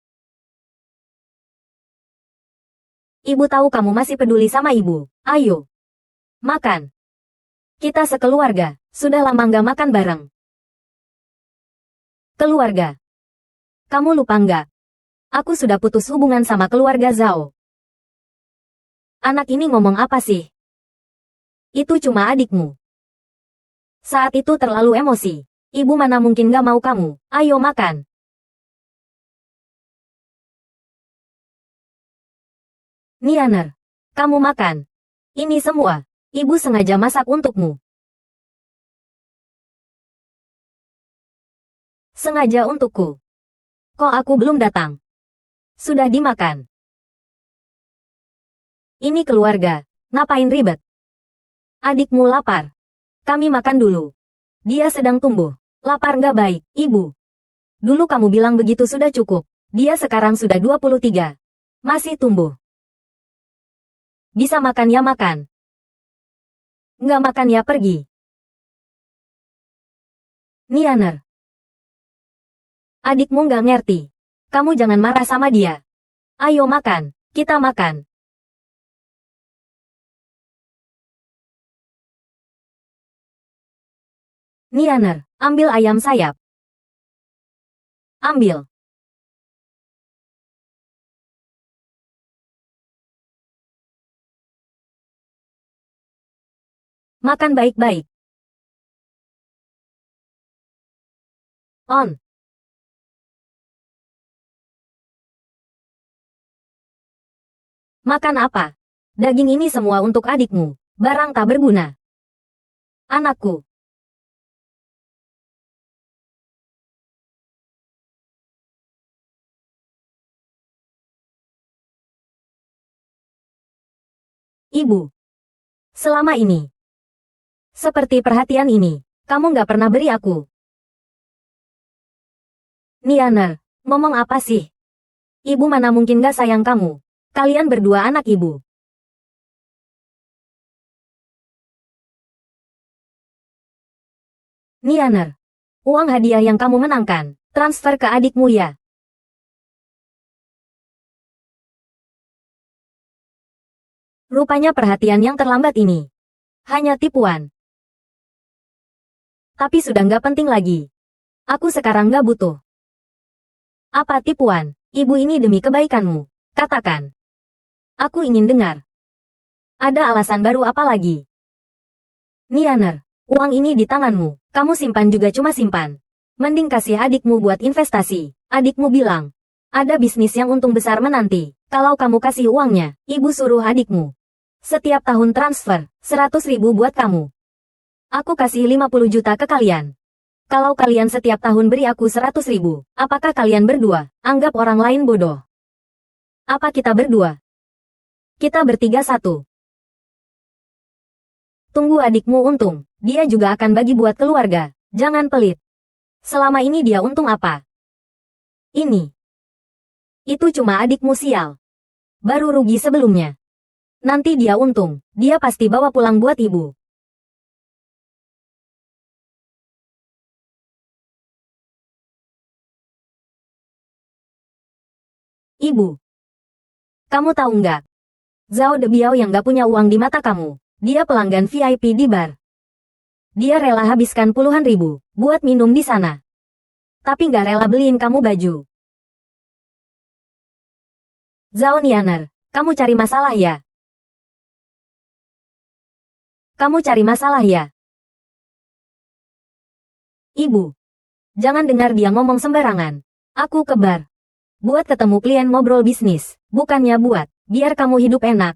Ibu tahu kamu masih peduli sama ibu. Ayo, makan. Kita sekeluarga, sudah lama nggak makan bareng. Keluarga. Kamu lupa nggak? Aku sudah putus hubungan sama keluarga Zhao. Anak ini ngomong apa sih? Itu cuma adikmu. Saat itu terlalu emosi. Ibu mana mungkin gak mau kamu. Ayo makan. Nianer, kamu makan. Ini semua, ibu sengaja masak untukmu. Sengaja untukku. Kok aku belum datang? Sudah dimakan. Ini keluarga, ngapain ribet? Adikmu lapar. Kami makan dulu. Dia sedang tumbuh. Lapar nggak baik, ibu. Dulu kamu bilang begitu sudah cukup. Dia sekarang sudah 23. Masih tumbuh. Bisa makan ya makan. Nggak makan ya pergi. Nianer. Adikmu nggak ngerti. Kamu jangan marah sama dia. Ayo makan, kita makan. Nianer, ambil ayam sayap. Ambil. Makan baik-baik. On. Makan apa? Daging ini semua untuk adikmu. Barang tak berguna. Anakku. Ibu. Selama ini. Seperti perhatian ini. Kamu nggak pernah beri aku. Nianer, ngomong apa sih? Ibu mana mungkin gak sayang kamu. Kalian berdua anak ibu. Nianer. Uang hadiah yang kamu menangkan, transfer ke adikmu ya. Rupanya perhatian yang terlambat ini. Hanya tipuan. Tapi sudah nggak penting lagi. Aku sekarang nggak butuh. Apa tipuan? Ibu ini demi kebaikanmu. Katakan. Aku ingin dengar. Ada alasan baru apa lagi? Nianer, uang ini di tanganmu. Kamu simpan juga cuma simpan. Mending kasih adikmu buat investasi. Adikmu bilang. Ada bisnis yang untung besar menanti. Kalau kamu kasih uangnya, ibu suruh adikmu. Setiap tahun transfer, 100.000 buat kamu. Aku kasih 50 juta ke kalian. Kalau kalian setiap tahun beri aku 100.000, apakah kalian berdua anggap orang lain bodoh? Apa kita berdua? Kita bertiga satu. Tunggu adikmu untung, dia juga akan bagi buat keluarga. Jangan pelit. Selama ini dia untung apa? Ini. Itu cuma adikmu sial. Baru rugi sebelumnya. Nanti dia untung, dia pasti bawa pulang buat ibu. Ibu. Kamu tahu nggak? Zhao Debiao yang nggak punya uang di mata kamu. Dia pelanggan VIP di bar. Dia rela habiskan puluhan ribu buat minum di sana. Tapi nggak rela beliin kamu baju. Zhao Nianer, kamu cari masalah ya? Kamu cari masalah ya? Ibu. Jangan dengar dia ngomong sembarangan. Aku ke bar. Buat ketemu klien ngobrol bisnis. Bukannya buat, biar kamu hidup enak.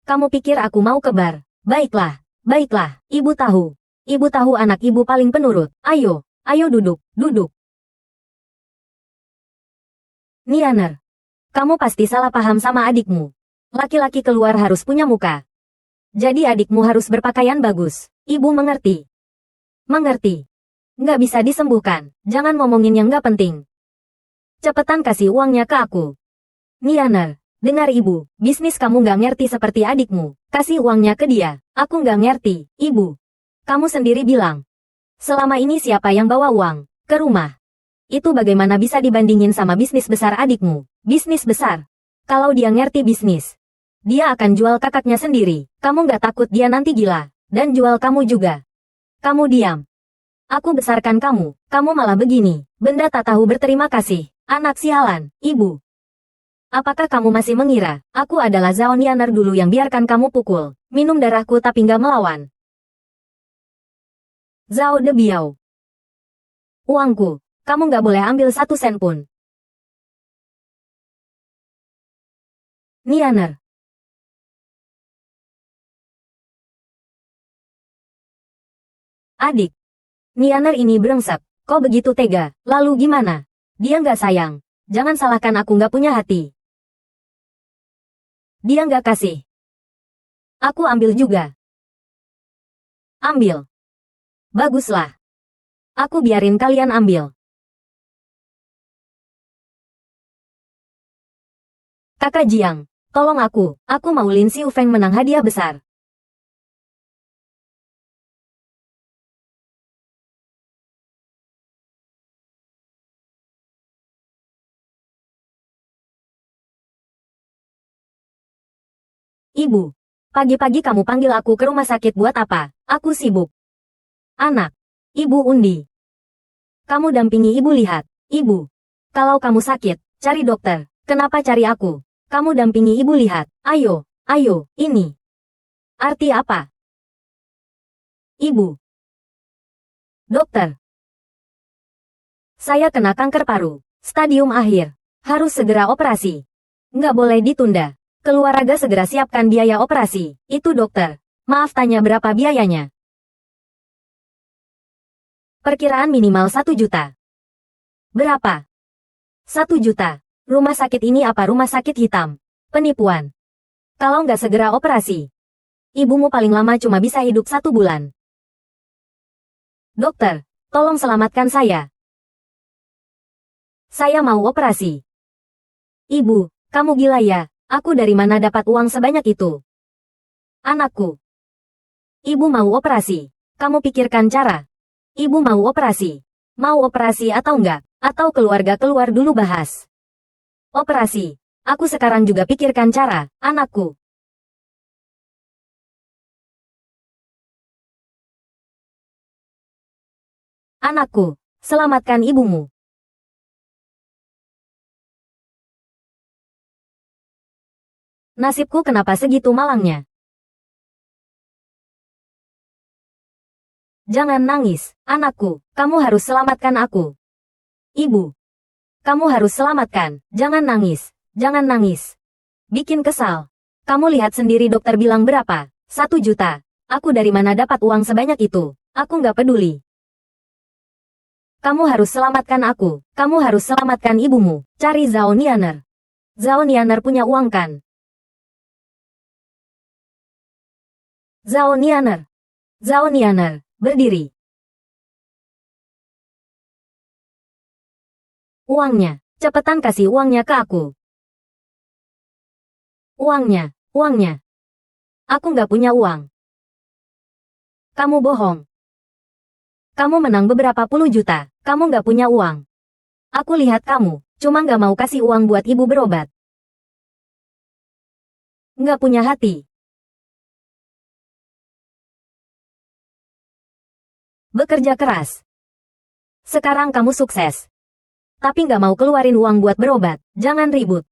Kamu pikir aku mau ke bar? Baiklah, baiklah, ibu tahu. Ibu tahu anak ibu paling penurut. Ayo, ayo duduk, duduk. Nianer. Kamu pasti salah paham sama adikmu. Laki-laki keluar harus punya muka. Jadi adikmu harus berpakaian bagus. Ibu mengerti. Mengerti. Nggak bisa disembuhkan. Jangan ngomongin yang nggak penting. Cepetan kasih uangnya ke aku. Nianer, dengar ibu. Bisnis kamu nggak ngerti seperti adikmu. Kasih uangnya ke dia. Aku nggak ngerti, ibu. Kamu sendiri bilang. Selama ini siapa yang bawa uang ke rumah? Itu bagaimana bisa dibandingin sama bisnis besar adikmu? Bisnis besar. Kalau dia ngerti bisnis, dia akan jual kakaknya sendiri. Kamu nggak takut dia nanti gila, dan jual kamu juga. Kamu diam. Aku besarkan kamu, kamu malah begini. Benda tak tahu berterima kasih. Anak sialan, ibu. Apakah kamu masih mengira, aku adalah Zhao Nianer dulu yang biarkan kamu pukul, minum darahku tapi nggak melawan? Zhao Debiao. Uangku, kamu nggak boleh ambil 1 sen pun. Nianer. Adik. Nianer ini brengsek, kok begitu tega, lalu gimana? Dia nggak sayang, jangan salahkan aku nggak punya hati. Dia nggak kasih. Aku ambil juga. Ambil. Baguslah. Aku biarin kalian ambil. Kakak Jiang, tolong aku mau Lin Xiufeng menang hadiah besar. Ibu, pagi-pagi kamu panggil aku ke rumah sakit buat apa? Aku sibuk. Anak, ibu undi. Kamu dampingi ibu lihat. Ibu, kalau kamu sakit, cari dokter. Kenapa cari aku? Kamu dampingi ibu lihat. Ayo, ayo, ini. Arti apa? Ibu. Dokter. Saya kena kanker paru. Stadium akhir. Harus segera operasi. Nggak boleh ditunda. Keluarga segera siapkan biaya operasi. Itu dokter. Maaf tanya berapa biayanya? Perkiraan minimal 1 juta. Berapa? 1 juta. Rumah sakit ini apa rumah sakit hitam? Penipuan. Kalau nggak segera operasi, ibumu paling lama cuma bisa hidup 1 bulan. Dokter, tolong selamatkan saya. Saya mau operasi. Ibu, kamu gila ya? Aku dari mana dapat uang sebanyak itu? Anakku. Ibu mau operasi. Kamu pikirkan cara. Ibu mau operasi. Mau operasi atau enggak? Atau keluarga keluar dulu bahas. Operasi. Aku sekarang juga pikirkan cara, anakku. Anakku, selamatkan ibumu. Nasibku kenapa segitu malangnya? Jangan nangis, anakku. Kamu harus selamatkan aku. Ibu. Kamu harus selamatkan. Jangan nangis. Jangan nangis. Bikin kesal. Kamu lihat sendiri dokter bilang berapa? 1 juta. Aku dari mana dapat uang sebanyak itu? Aku nggak peduli. Kamu harus selamatkan aku. Kamu harus selamatkan ibumu. Cari Zhao Nianer. Zhao Nianer punya uang kan? Zhao Nianer. Zhao Nianer, berdiri. Uangnya. Cepetan kasih uangnya ke aku. Uangnya. Uangnya. Aku nggak punya uang. Kamu bohong. Kamu menang beberapa puluh juta. Kamu nggak punya uang. Aku lihat kamu. Cuma nggak mau kasih uang buat ibu berobat. Nggak punya hati. Bekerja keras. Sekarang kamu sukses. Tapi nggak mau keluarin uang buat berobat. Jangan ribut.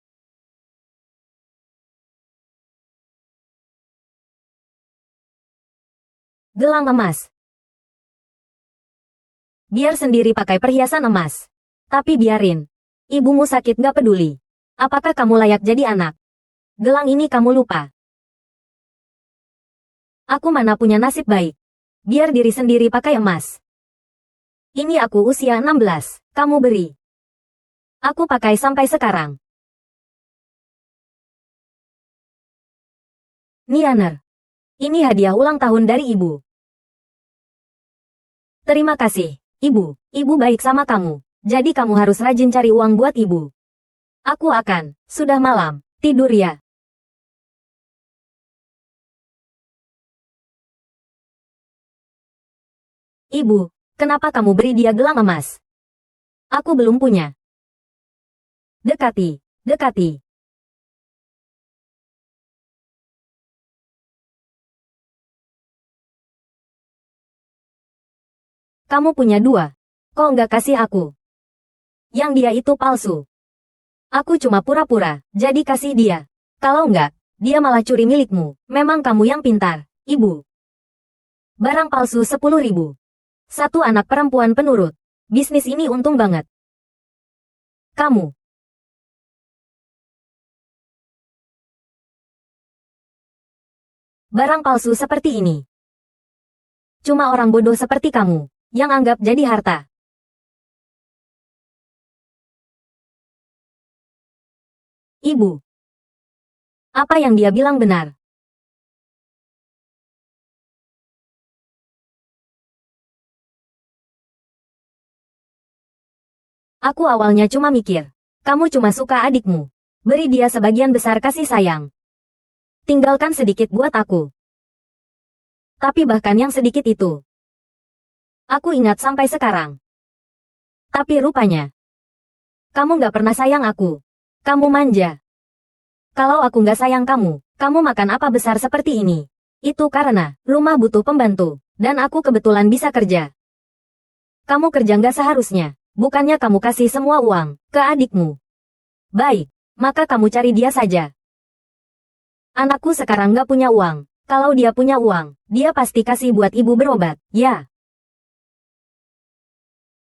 Gelang emas. Biar sendiri pakai perhiasan emas. Tapi biarin. Ibumu sakit nggak peduli. Apakah kamu layak jadi anak? Gelang ini kamu lupa. Aku mana punya nasib baik. Biar diri sendiri pakai emas. Ini aku usia 16, kamu beri. Aku pakai sampai sekarang. Nianer. Ini hadiah ulang tahun dari ibu. Terima kasih, ibu. Ibu baik sama kamu. Jadi kamu harus rajin cari uang buat ibu. Aku akan. Sudah malam. Tidur ya. Ibu, kenapa kamu beri dia gelang emas? Aku belum punya. Dekati, dekati. Kamu punya 2. Kok nggak kasih aku? Yang dia itu palsu. Aku cuma pura-pura, jadi kasih dia. Kalau nggak, dia malah curi milikmu. Memang kamu yang pintar, ibu. Barang palsu 10.000. Satu anak perempuan penurut. Bisnis ini untung banget. Kamu. Barang palsu seperti ini. Cuma orang bodoh seperti kamu, yang anggap jadi harta. Ibu. Apa yang dia bilang benar. Aku awalnya cuma mikir, kamu cuma suka adikmu. Beri dia sebagian besar kasih sayang. Tinggalkan sedikit buat aku. Tapi bahkan yang sedikit itu, aku ingat sampai sekarang. Tapi rupanya, kamu nggak pernah sayang aku. Kamu manja. Kalau aku nggak sayang kamu, kamu makan apa besar seperti ini? Itu karena, rumah butuh pembantu, dan aku kebetulan bisa kerja. Kamu kerja nggak seharusnya, bukannya kamu kasih semua uang ke adikmu. Baik, maka kamu cari dia saja. Anakku sekarang nggak punya uang. Kalau dia punya uang, dia pasti kasih buat ibu berobat, ya.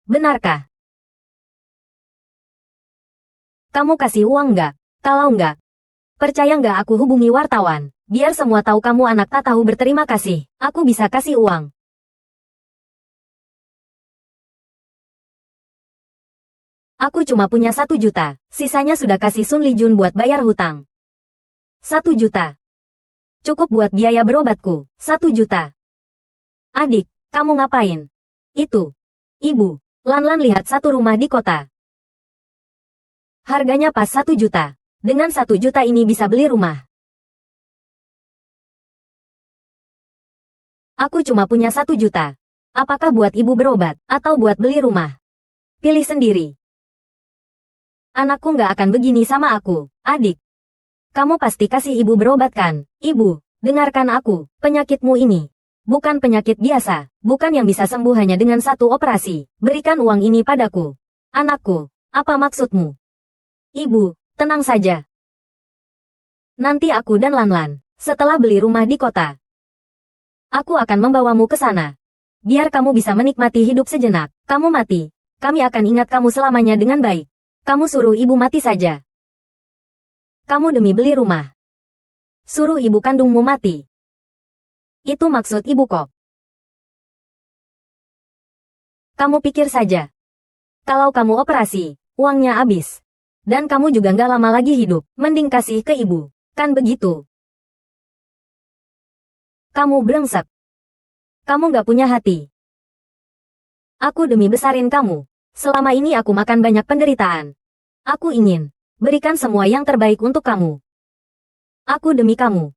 Benarkah? Kamu kasih uang nggak? Kalau nggak, percaya nggak aku hubungi wartawan, biar semua tahu kamu anak tak tahu berterima kasih. Aku bisa kasih uang. Aku cuma punya 1 juta, sisanya sudah kasih Sun Lijun buat bayar hutang. 1 juta. Cukup buat biaya berobatku, 1 juta. Adik, kamu ngapain? Itu. Ibu, Lanlan lihat satu rumah di kota. Harganya pas 1 juta. Dengan 1 juta ini bisa beli rumah. Aku cuma punya 1 juta. Apakah buat ibu berobat, atau buat beli rumah? Pilih sendiri. Anakku nggak akan begini sama aku, adik. Kamu pasti kasih ibu berobat kan? Ibu, dengarkan aku, penyakitmu ini. Bukan penyakit biasa, bukan yang bisa sembuh hanya dengan 1 operasi. Berikan uang ini padaku. Anakku, apa maksudmu? Ibu, tenang saja. Nanti aku dan Lanlan, setelah beli rumah di kota, aku akan membawamu ke sana. Biar kamu bisa menikmati hidup sejenak. Kamu mati, kami akan ingat kamu selamanya dengan baik. Kamu suruh ibu mati saja. Kamu demi beli rumah. Suruh ibu kandungmu mati. Itu maksud ibu kok. Kamu pikir saja. Kalau kamu operasi, uangnya habis. Dan kamu juga nggak lama lagi hidup, mending kasih ke ibu. Kan begitu? Kamu brengsek. Kamu nggak punya hati. Aku demi besarin kamu. Selama ini aku makan banyak penderitaan. Aku ingin berikan semua yang terbaik untuk kamu. Aku demi kamu.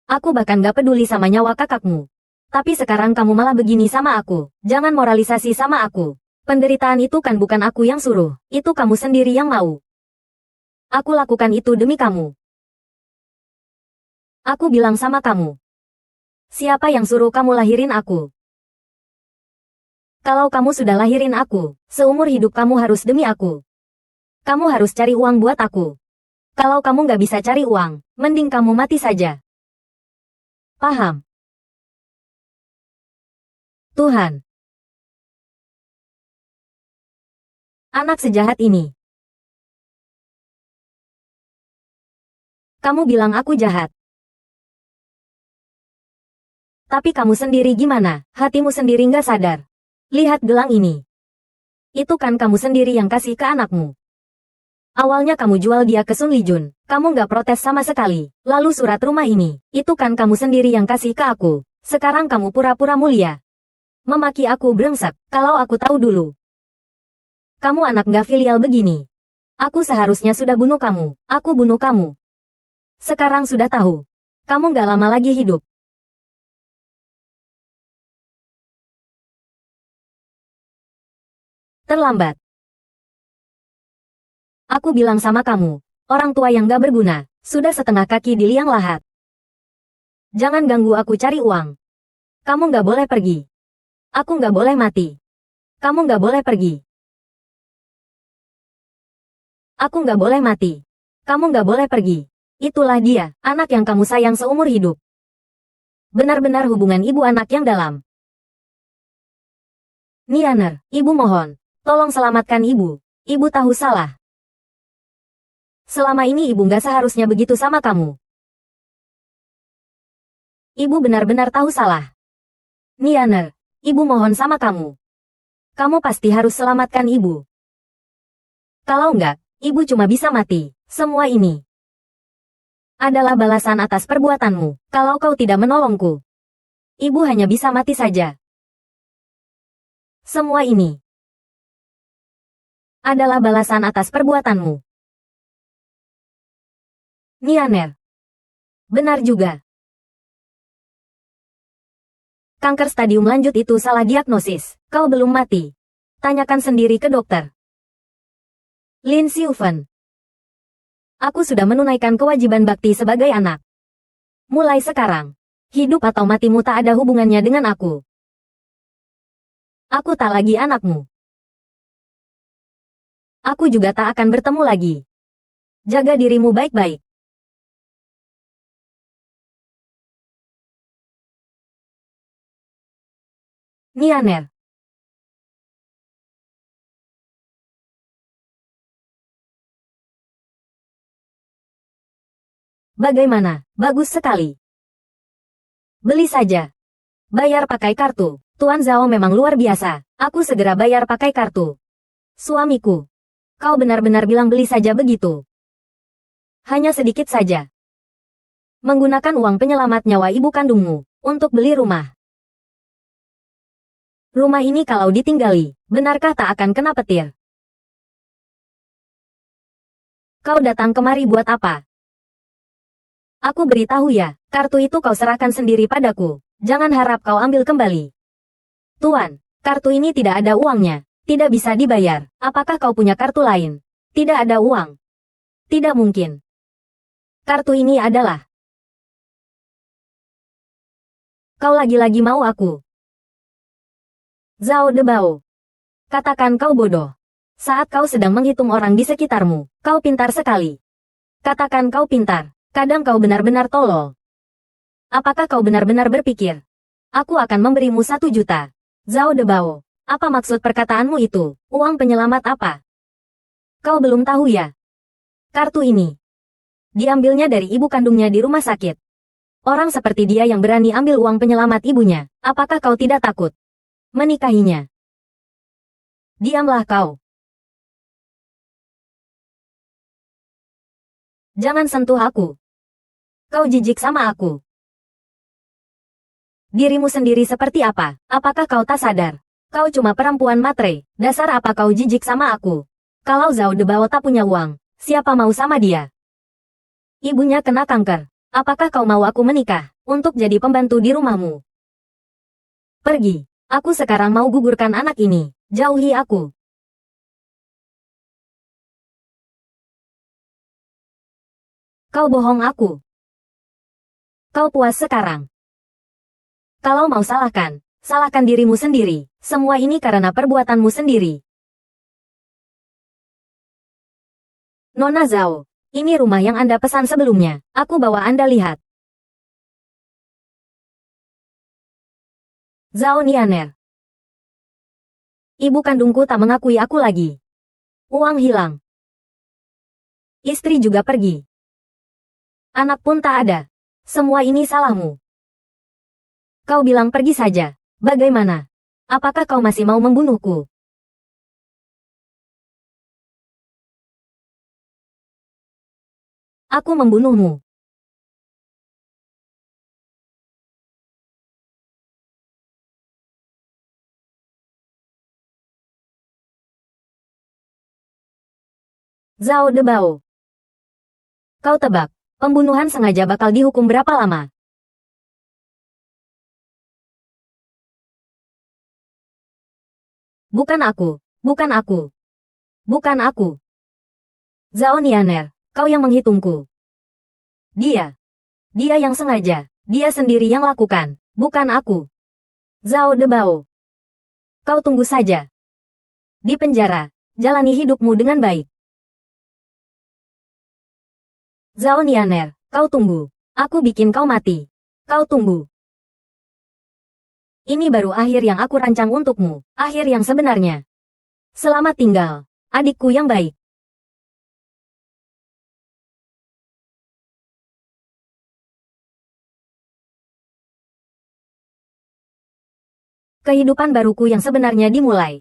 Aku bahkan gak peduli sama nyawa kakakmu. Tapi sekarang kamu malah begini sama aku. Jangan moralisasi sama aku. Penderitaan itu kan bukan aku yang suruh, itu kamu sendiri yang mau. Aku lakukan itu demi kamu. Aku bilang sama kamu. Siapa yang suruh kamu lahirin aku? Kalau kamu sudah lahirin aku, seumur hidup kamu harus demi aku. Kamu harus cari uang buat aku. Kalau kamu nggak bisa cari uang, mending kamu mati saja. Paham? Tuhan. Anak sejahat ini. Kamu bilang aku jahat. Tapi kamu sendiri gimana? Hatimu sendiri nggak sadar. Lihat gelang ini. Itu kan kamu sendiri yang kasih ke anakmu. Awalnya kamu jual dia ke Sun Lijun. Kamu nggak protes sama sekali. Lalu surat rumah ini. Itu kan kamu sendiri yang kasih ke aku. Sekarang kamu pura-pura mulia. Memaki aku brengsek. Kalau aku tahu dulu. Kamu anak nggak filial begini. Aku seharusnya sudah bunuh kamu. Aku bunuh kamu. Sekarang sudah tahu. Kamu nggak lama lagi hidup. Terlambat. Aku bilang sama kamu, orang tua yang gak berguna, sudah setengah kaki di liang lahat. Jangan ganggu aku cari uang. Kamu gak boleh pergi. Aku gak boleh mati. Kamu gak boleh pergi. Aku gak boleh mati. Kamu gak boleh pergi. Itulah dia, anak yang kamu sayang seumur hidup. Benar-benar hubungan ibu anak yang dalam. Nianer, ibu mohon. Tolong selamatkan ibu. Ibu tahu salah. Selama ini ibu nggak seharusnya begitu sama kamu. Ibu benar-benar tahu salah. Nianer, ibu mohon sama kamu. Kamu pasti harus selamatkan ibu. Kalau enggak, ibu cuma bisa mati. Semua ini adalah balasan atas perbuatanmu. Kalau kau tidak menolongku, ibu hanya bisa mati saja. Semua ini adalah balasan atas perbuatanmu. Nianer. Benar juga. Kanker stadium lanjut itu salah diagnosis. Kau belum mati. Tanyakan sendiri ke dokter. Lin Xiufen. Aku sudah menunaikan kewajiban bakti sebagai anak. Mulai sekarang, hidup atau matimu tak ada hubungannya dengan aku. Aku tak lagi anakmu. Aku juga tak akan bertemu lagi. Jaga dirimu baik-baik. Nianer. Bagaimana? Bagus sekali. Beli saja. Bayar pakai kartu. Tuan Zhao memang luar biasa. Aku segera bayar pakai kartu. Suamiku. Kau benar-benar bilang beli saja begitu. Hanya sedikit saja. Menggunakan uang penyelamat nyawa ibu kandungmu untuk beli rumah. Rumah ini kalau ditinggali, benarkah tak akan kena petir? Kau datang kemari buat apa? Aku beritahu ya, kartu itu kau serahkan sendiri padaku. Jangan harap kau ambil kembali. Tuan, kartu ini tidak ada uangnya. Tidak bisa dibayar. Apakah kau punya kartu lain? Tidak ada uang. Tidak mungkin. Kartu ini adalah. Kau lagi-lagi mau aku. Zhao Debao. Katakan kau bodoh. Saat kau sedang menghitung orang di sekitarmu, kau pintar sekali. Katakan kau pintar. Kadang kau benar-benar tolol. Apakah kau benar-benar berpikir? Aku akan memberimu 1 juta. Zhao Debao. Apa maksud perkataanmu itu? Uang penyelamat apa? Kau belum tahu ya? Kartu ini diambilnya dari ibu kandungnya di rumah sakit. Orang seperti dia yang berani ambil uang penyelamat ibunya. Apakah kau tidak takut menikahinya? Diamlah kau. Jangan sentuh aku. Kau jijik sama aku. Dirimu sendiri seperti apa? Apakah kau tak sadar? Kau cuma perempuan matre, dasar apa kau jijik sama aku? Kalau Zhao Debao tak punya uang, siapa mau sama dia? Ibunya kena kanker. Apakah kau mau aku menikah, untuk jadi pembantu di rumahmu? Pergi. Aku sekarang mau gugurkan anak ini. Jauhi aku. Kau bohong aku. Kau puas sekarang. Kalau mau salahkan, salahkan dirimu sendiri. Semua ini karena perbuatanmu sendiri. Nona Zhao, ini rumah yang Anda pesan sebelumnya. Aku bawa Anda lihat. Zhao Nianer. Ibu kandungku tak mengakui aku lagi. Uang hilang. Istri juga pergi. Anak pun tak ada. Semua ini salahmu. Kau bilang pergi saja. Bagaimana? Apakah kau masih mau membunuhku? Aku membunuhmu. Zhao Debao. Kau tebak, pembunuhan sengaja bakal dihukum berapa lama? Bukan aku, bukan aku, bukan aku. Zhao Nianer, kau yang menghitungku. Dia yang sengaja, dia sendiri yang lakukan, bukan aku. Zhao Debao. Kau tunggu saja. Di penjara, jalani hidupmu dengan baik. Zhao Nianer, kau tunggu. Aku bikin kau mati. Kau tunggu. Ini baru akhir yang aku rancang untukmu, akhir yang sebenarnya. Selamat tinggal, adikku yang baik. Kehidupan baruku yang sebenarnya dimulai.